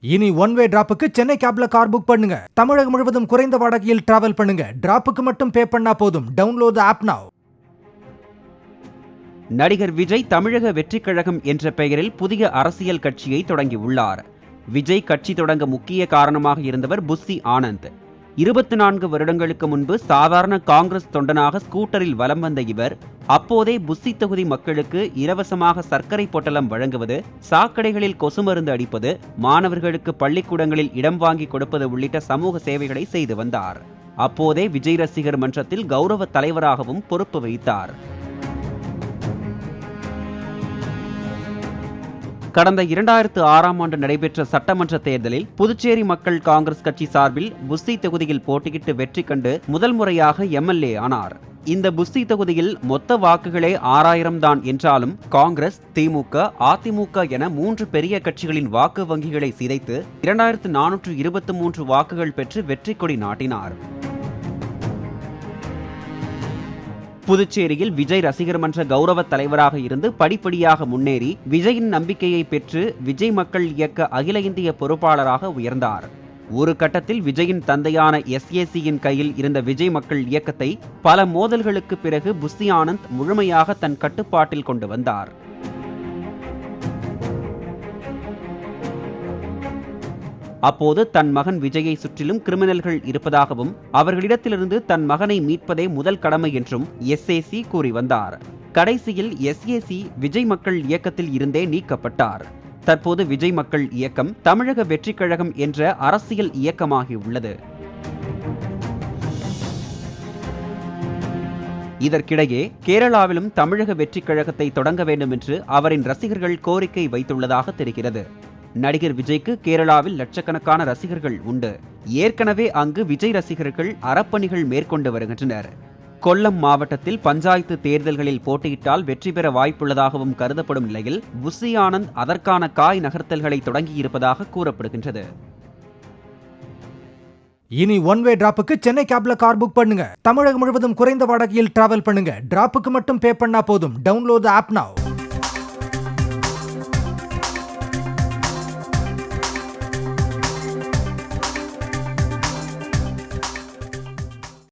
இனி one way டிராப்புக்கு Chennai கேப்ல car book பண்ணுங்க. தமிழகம் முழுவதும் குறைந்த வாடகையில் டிராவல் பண்ணுங்க. டிராப்புக்கு மட்டும் பே பண்ணா போதும். டவுன்லோட் தி ஆப் நவ. நடிகர் விஜய் தமிழக வெற்றிக் கழகம் என்ற பெயரில் புதிய அரசியல் கட்சியை தொடங்கியுள்ளார். விஜய் கட்சி தொடங்க முக்கிய காரணமாக இருந்தவர் புஸ்ஸி ஆனந்த். 24 வருடங்களுக்கு முன்பு சாதாரண காங்கிரஸ் தொண்டனாக ஸ்கூட்டரில் வலம் வந்த இவர் அப்போதே புஸ்ஸி தொகுதி மக்களுக்கு இலவசமாக சர்க்கரை பொட்டலம் வழங்குவது, சாக்கடைகளில் கொசு மருந்து அடிப்பது, மாணவர்களுக்கு பள்ளிக்கூடங்களில் இடம் வாங்கி கொடுப்பது உள்ளிட்ட சமூக சேவைகளை செய்து வந்தார். அப்போதே விஜய் ரசிகர் மன்றத்தில் கௌரவ தலைவராகவும் பொறுப்பு வகித்தார். கடந்த 2006ஆம் ஆண்டு நடைபெற்ற சட்டமன்ற தேர்தலில் புதுச்சேரி மக்கள் காங்கிரஸ் கட்சி சார்பில் புஸ்ஸி தொகுதியில் போட்டியிட்டு வெற்றி கண்டு முதல் முறையாக எம்எல்ஏ ஆனார். இந்த புஸ்ஸி தொகுதியில் மொத்த வாக்குகளே 6000 தான் என்றாலும் காங்கிரஸ், திமுக, அதிமுக என 3 பெரிய கட்சிகளின் வாக்கு வங்கிகளை சிதைத்து 2423 வாக்குகள் பெற்று வெற்றி கொடி நாட்டினார். புதுச்சேரியில் விஜய் ரசிகர் மன்ற கௌரவ தலைவராக இருந்து படிப்படியாக முன்னேறி விஜயின் நம்பிக்கையை பெற்று விஜய் மக்கள் இயக்க அகில இந்திய பொறுப்பாளராக உயர்ந்தார். ஒரு கட்டத்தில் விஜயின் தந்தையான SACயின் கையில் இருந்த விஜய் மக்கள் இயக்கத்தை பல மோதல்களுக்கு பிறகு புஸ்ஸி ஆனந்த் முழுமையாக தன் கட்டுப்பாட்டில் கொண்டு வந்தார். அப்போது தன் மகன் விஜயை சுற்றிலும் கிரிமினல்கள் இருப்பதாகவும் அவர்களிடத்திலிருந்து தன் மகனை மீட்பதே முதல் கடமை என்றும் SAC கூறி வந்தார். கடைசியில் SAC விஜய் மக்கள் இயக்கத்தில் இருந்தே நீக்கப்பட்டார். தற்போது விஜய் மக்கள் இயக்கம் தமிழக வெற்றிக் கழகம் என்ற அரசியல் இயக்கமாகியுள்ளது. இதற்கிடையே கேரளாவிலும் தமிழக வெற்றிக் கழகத்தை தொடங்க வேண்டும் என்று அவரின் ரசிகர்கள் கோரிக்கை வைத்துள்ளதாக தெரிகிறது. நடிகர் விஜய்க்கு கேரளாவில் லட்சக்கணக்கான ரசிகர்கள் உண்டு. ஏற்கனவே அங்கு விஜய் ரசிகர்கள் அறப்பணிகள் மேற்கொண்டு வருகின்றனர். கொல்லம் மாவட்டத்தில் பஞ்சாயத்து தேர்தல்களில் போட்டியிட்டால் வெற்றி பெற வாய்ப்புள்ளதாகவும் கருதப்படும் நிலையில் புஸ்ஸி ஆனந்த் அதற்கான காய் நகர்த்தல்களை தொடங்கியிருப்பதாக கூறப்படுகின்றது. இனி ஒன் வே டிராப்புக்கு சென்னை கேப்ல கார் புக் பண்ணுங்க. தமிழகம் முழுவதும் குறைந்த வாடகையில் டிராவல் பண்ணுங்க. டிராப்புக்கு மட்டும் பே பண்ணா போதும். டவுன்லோட் தி ஆப் நவ.